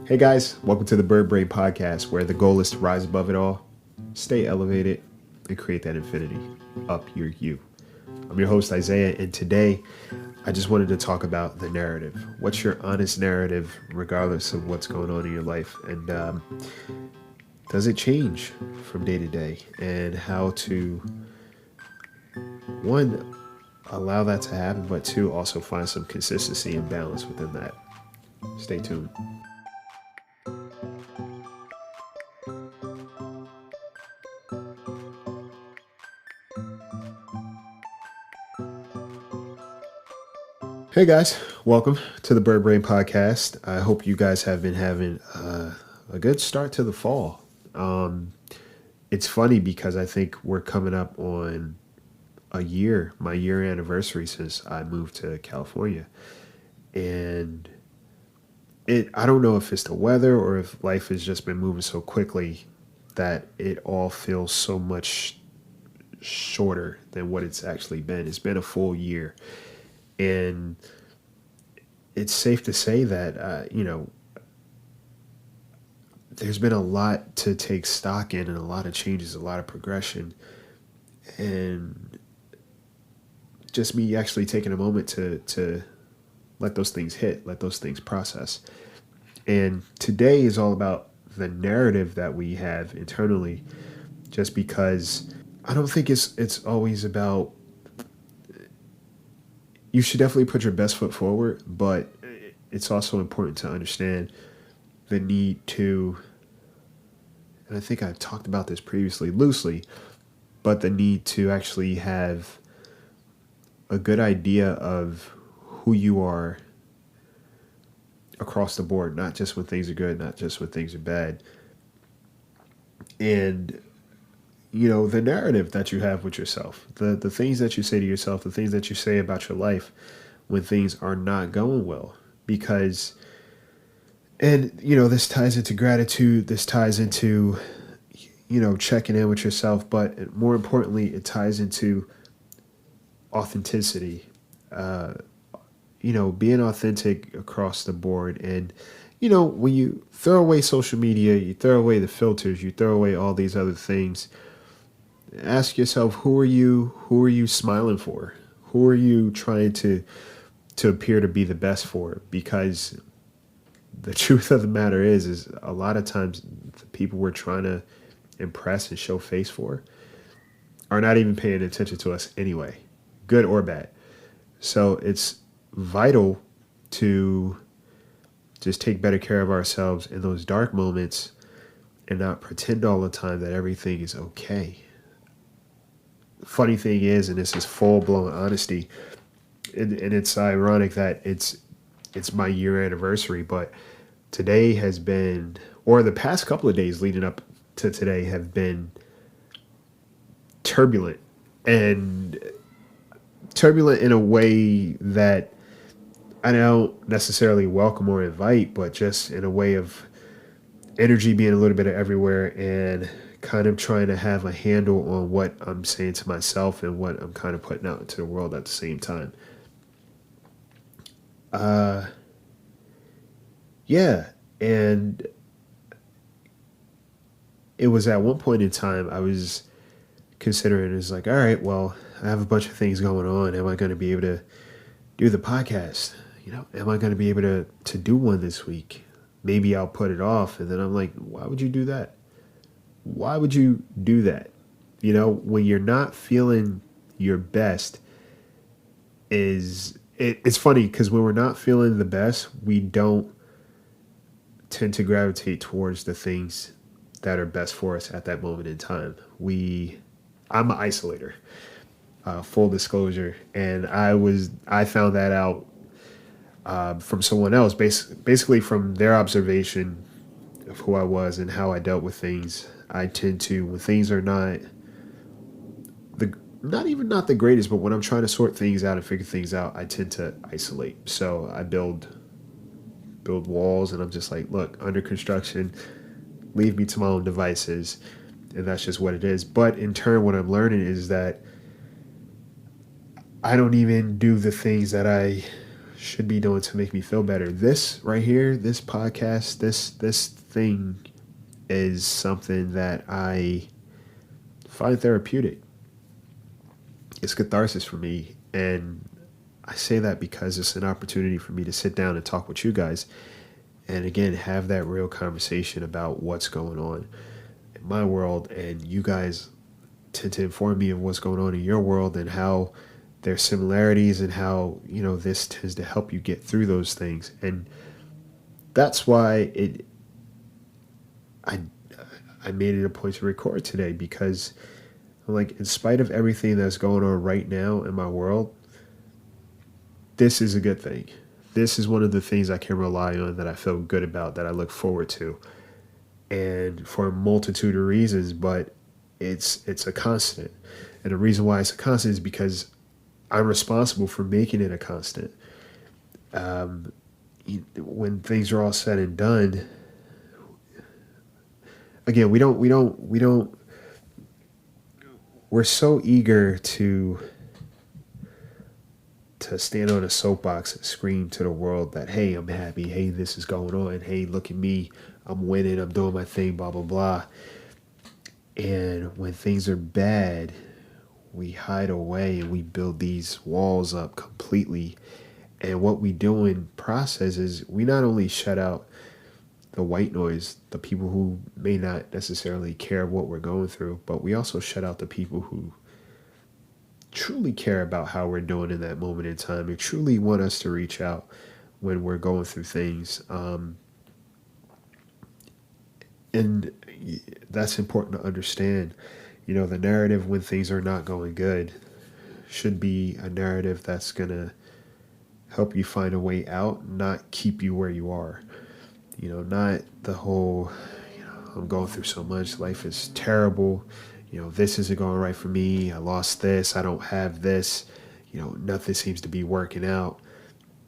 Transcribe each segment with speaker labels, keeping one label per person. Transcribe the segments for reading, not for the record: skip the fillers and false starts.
Speaker 1: Hey guys, welcome to the BirdBrain podcast, where the goal is to rise above it all, stay elevated, and create that infinity. Up your you. I'm your host, Isaiah, and today I just wanted to talk about the narrative. What's your honest narrative, regardless of what's going on in your life? And does it change from day to day? And how to, one, allow that to happen, but two, also find some consistency and balance within that. Stay tuned. Hey guys, welcome to the BirdBrain podcast. I hope you guys have been having a good start to the fall. It's funny because I think we're coming up on my year anniversary since I moved to California. And I don't know if it's the weather or if life has just been moving so quickly that it all feels so much shorter than what it's actually been. It's been a full year. And it's safe to say that, there's been a lot to take stock in and a lot of changes, a lot of progression. And just me actually taking a moment to let those things hit, let those things process. And today is all about the narrative that we have internally, just because I don't think it's always about. You should definitely put your best foot forward, but it's also important to understand the need to, and I think I've talked about this previously loosely, but the need to actually have a good idea of who you are across the board, not just when things are good, not just when things are bad. And the narrative that you have with yourself, the things that you say to yourself, the things that you say about your life when things are not going well. Because, this ties into gratitude, this ties into, checking in with yourself, but more importantly, it ties into authenticity, being authentic across the board. And, when you throw away social media, you throw away the filters, you throw away all these other things. Ask yourself, who are you smiling for? Who are you trying to appear to be the best for? Because the truth of the matter is a lot of times the people we're trying to impress and show face for are not even paying attention to us anyway, good or bad. So it's vital to just take better care of ourselves in those dark moments and not pretend all the time that everything is okay. Funny thing is, and this is full-blown honesty, and it's ironic that it's my year anniversary, but today has been, or the past couple of days leading up to today have been turbulent, and turbulent in a way that I don't necessarily welcome or invite, but just in a way of energy being a little bit everywhere and kind of trying to have a handle on what I'm saying to myself and what I'm kind of putting out into the world at the same time. And it was at one point in time I was considering, it's like, all right, well, I have a bunch of things going on. Am I going to be able to do the podcast? Am I going to be able to do one this week? Maybe I'll put it off. And then I'm like, why would you do that? Why would you do that? When you're not feeling your best, it's funny because when we're not feeling the best, we don't tend to gravitate towards the things that are best for us at that moment in time. I'm an isolator, full disclosure, and I found that out from someone else, basically from their observation of who I was and how I dealt with things. I tend to, when things are not the greatest, but when I'm trying to sort things out and figure things out, I tend to isolate. So I build walls, and I'm just like, look, under construction, leave me to my own devices, and that's just what it is. But in turn, what I'm learning is that I don't even do the things that I should be doing to make me feel better. This right here, this podcast, this thing is something that I find therapeutic. It's catharsis for me, and I say that because it's an opportunity for me to sit down and talk with you guys, and again have that real conversation about what's going on in my world, and you guys tend to inform me of what's going on in your world and how there's similarities and how, this tends to help you get through those things. And that's why I made it a point to record today, because in spite of everything that's going on right now in my world, this is a good thing. This is one of the things I can rely on, that I feel good about, that I look forward to. And for a multitude of reasons, but it's a constant. And the reason why it's a constant is because I'm responsible for making it a constant. When things are all said and done, again, we're so eager to stand on a soapbox and scream to the world that, hey, I'm happy. Hey, this is going on. Hey, look at me. I'm winning. I'm doing my thing, blah, blah, blah. And when things are bad, we hide away and we build these walls up completely. And what we do in process is we not only shut out the white noise, the people who may not necessarily care what we're going through, but we also shut out the people who truly care about how we're doing in that moment in time and truly want us to reach out when we're going through things. And that's important to understand. The narrative when things are not going good should be a narrative that's going to help you find a way out, not keep you where you are. Not the whole, I'm going through so much, life is terrible, this isn't going right for me, I lost this, I don't have this, nothing seems to be working out.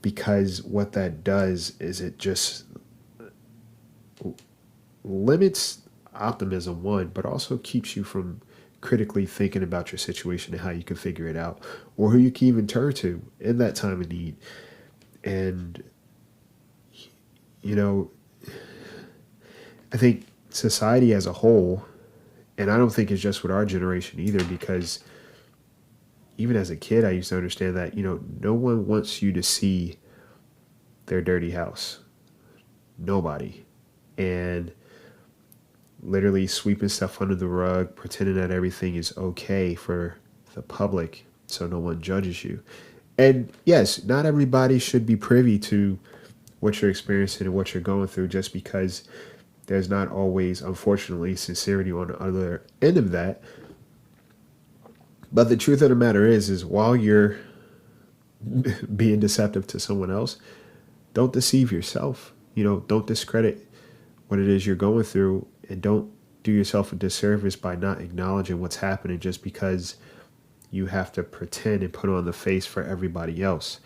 Speaker 1: Because what that does is it just limits optimism, one, but also keeps you from critically thinking about your situation and how you can figure it out, or who you can even turn to in that time of need. And I think society as a whole, and I don't think it's just with our generation either, because even as a kid, I used to understand that, no one wants you to see their dirty house. Nobody. And literally sweeping stuff under the rug, pretending that everything is okay for the public so no one judges you. And yes, not everybody should be privy to what you're experiencing and what you're going through, just because there's not always, unfortunately, sincerity on the other end of that. But the truth of the matter is while you're being deceptive to someone else, don't deceive yourself. Don't discredit what it is you're going through, and don't do yourself a disservice by not acknowledging what's happening just because you have to pretend and put on the face for everybody else.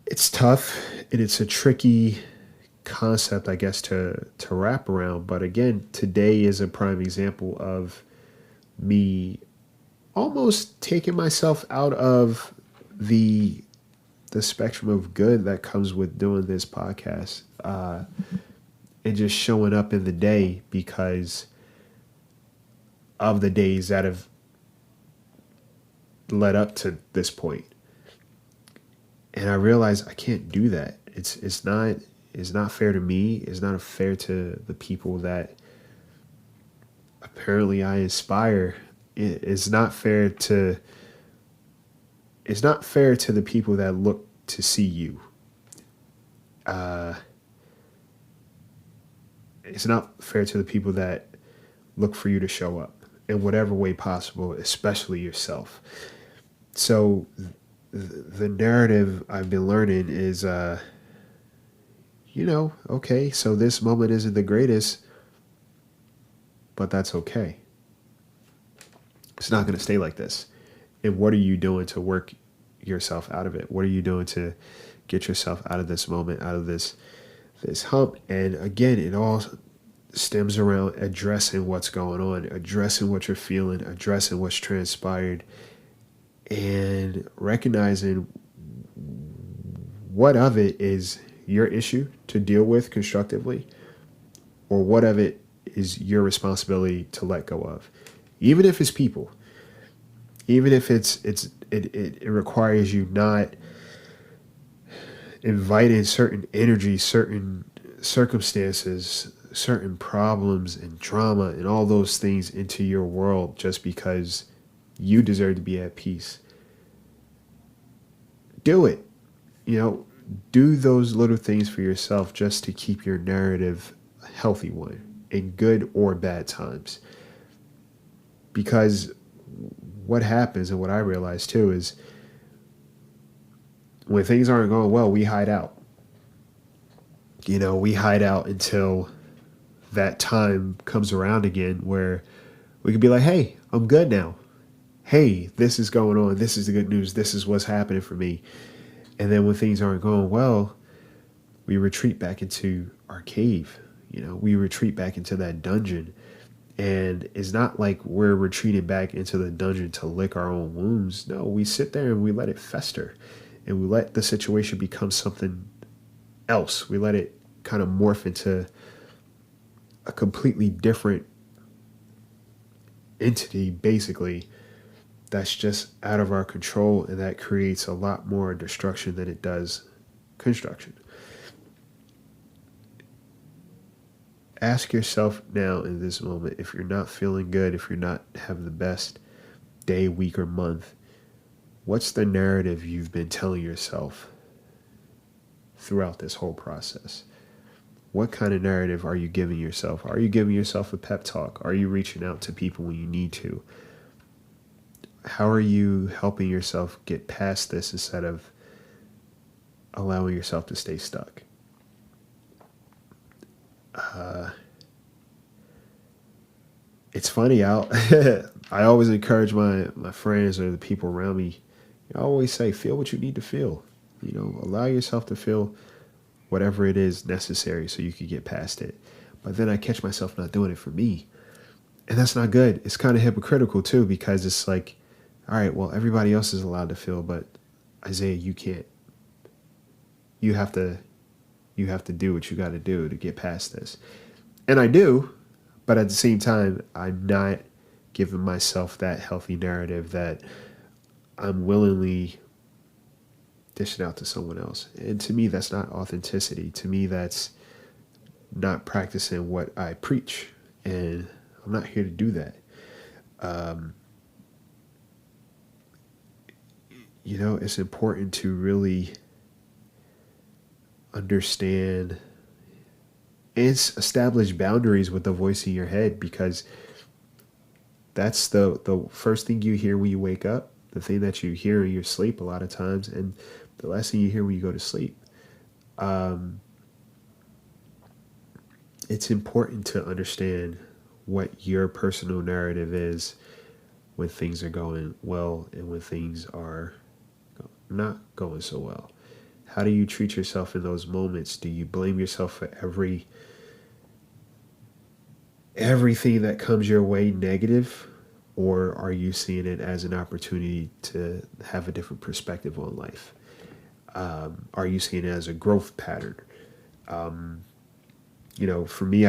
Speaker 1: It's tough, and it's a tricky concept, I guess, to wrap around. But again, today is a prime example of me almost taking myself out of the spectrum of good that comes with doing this podcast, and just showing up in the day because of the days that have led up to this point. And I realize I can't do that. It's not fair to me. It's not fair to the people that apparently I inspire. It's not fair to the people that look to see you. It's not fair to the people that look for you to show up in whatever way possible, especially yourself. So the narrative I've been learning is, okay, so this moment isn't the greatest, but that's okay. It's not going to stay like this. And what are you doing to work yourself out of it? What are you doing to get yourself out of this moment, out of this hump? And again, it all stems around addressing what's going on, addressing what you're feeling, addressing what's transpired, and recognizing what of it is your issue to deal with constructively, or what of it is your responsibility to let go of? Even if it's people, even if it requires you not inviting certain energy, certain circumstances, certain problems and drama and all those things into your world just because you deserve to be at peace. Do it. Do those little things for yourself just to keep your narrative a healthy one in good or bad times. Because what happens, and what I realize too, is when things aren't going well, we hide out. We hide out until that time comes around again where we can be like, hey, I'm good now. Hey, this is going on. This is the good news. This is what's happening for me. And then when things aren't going well, we retreat back into our cave. We retreat back into that dungeon. And it's not like we're retreating back into the dungeon to lick our own wounds. No, we sit there and we let it fester. And we let the situation become something else. We let it kind of morph into a completely different entity, basically, that's just out of our control, and that creates a lot more destruction than it does construction. Ask yourself now in this moment, if you're not feeling good, if you're not having the best day, week, or month, what's the narrative you've been telling yourself throughout this whole process? What kind of narrative are you giving yourself? Are you giving yourself a pep talk? Are you reaching out to people when you need to? How are you helping yourself get past this instead of allowing yourself to stay stuck? It's funny. I always encourage my friends or the people around me. I always say, feel what you need to feel. Allow yourself to feel whatever it is necessary so you can get past it. But then I catch myself not doing it for me. And that's not good. It's kind of hypocritical too, because it's like, all right, well, everybody else is allowed to feel, but Isaiah, you can't. You have to do what you got to do to get past this. And I do, but at the same time, I'm not giving myself that healthy narrative that I'm willingly dishing out to someone else. And to me, that's not authenticity. To me, that's not practicing what I preach. And I'm not here to do that. It's important to really understand and establish boundaries with the voice in your head, because that's the first thing you hear when you wake up, the thing that you hear in your sleep a lot of times, and the last thing you hear when you go to sleep. It's important to understand what your personal narrative is when things are going well and when things are not going so well. How do you treat yourself in those moments? Do you blame yourself for everything that comes your way negative? Or are you seeing it as an opportunity to have a different perspective on life? Are you seeing it as a growth pattern? For me,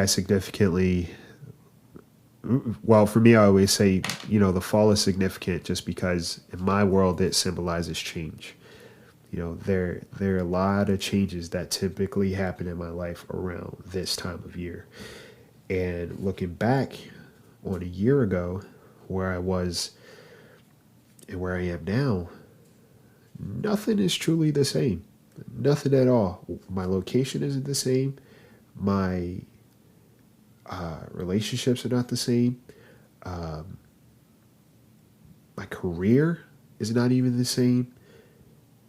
Speaker 1: I always say, the fall is significant just because in my world, it symbolizes change. There are a lot of changes that typically happen in my life around this time of year. And looking back on a year ago, where I was and where I am now, nothing is truly the same. Nothing at all. My location isn't the same. My relationships are not the same. My career is not even the same.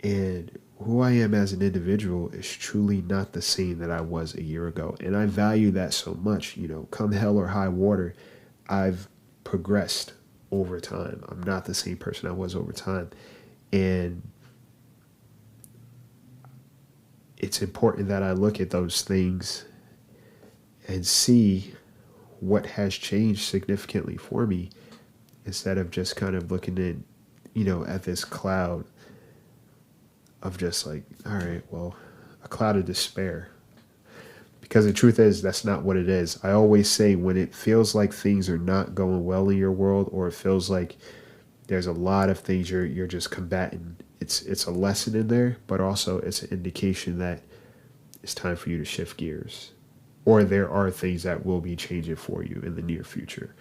Speaker 1: And who I am as an individual is truly not the same that I was a year ago. And I value that so much. Come hell or high water, I've progressed over time. I'm not the same person I was over time. And it's important that I look at those things and see what has changed significantly for me, instead of just kind of looking at this cloud of just like, all right, well, a cloud of despair. Because the truth is, that's not what it is. I always say when it feels like things are not going well in your world, or it feels like there's a lot of things you're just combating, it's a lesson in there, but also it's an indication that it's time for you to shift gears. Or there are things that will be changing for you in the near future.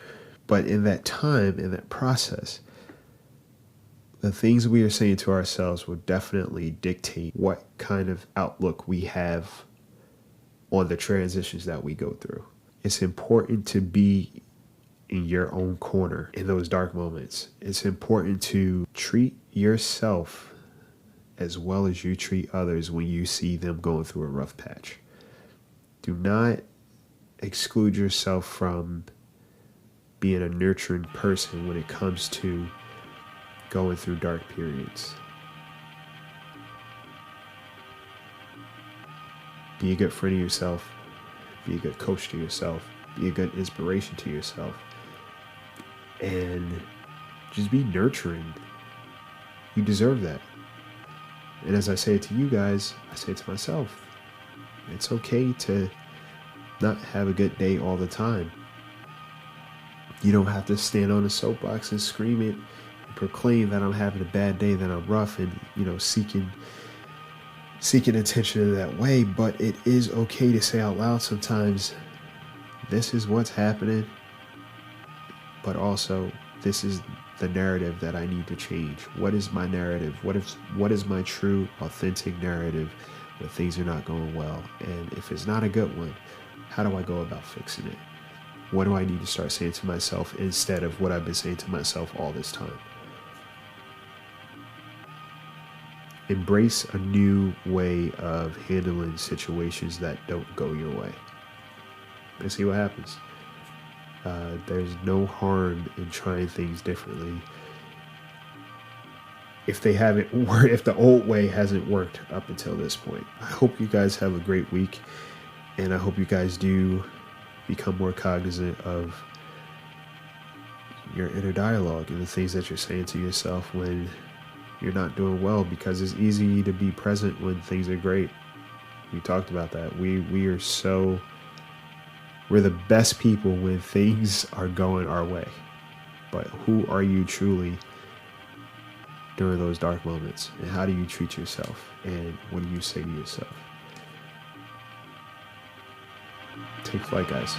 Speaker 1: But in that time, in that process, the things we are saying to ourselves will definitely dictate what kind of outlook we have on the transitions that we go through. It's important to be in your own corner in those dark moments. It's important to treat yourself as well as you treat others when you see them going through a rough patch. Do not exclude yourself from being a nurturing person when it comes to going through dark periods. Be a good friend to yourself. Be a good coach to yourself. Be a good inspiration to yourself. And just be nurturing. You deserve that. And as I say it to you guys, I say it to myself. It's okay to not have a good day all the time. You don't have to stand on a soapbox and scream it and proclaim that I'm having a bad day, that I'm rough, and seeking attention in that way. But it is okay to say out loud sometimes, this is what's happening, but also this is the narrative that I need to change. What is my narrative? What is my true, authentic narrative when things are not going well? And if it's not a good one, how do I go about fixing it? What do I need to start saying to myself instead of what I've been saying to myself all this time? Embrace a new way of handling situations that don't go your way and see what happens. There's no harm in trying things differently if the old way hasn't worked up until this point. I hope you guys have a great week, and I hope you guys do become more cognizant of your inner dialogue and the things that you're saying to yourself when you're not doing well, because it's easy to be present when things are great. We talked about that. We're the best people when things are going our way. But who are you truly during those dark moments? And how do you treat yourself? And what do you say to yourself? Take flight, guys.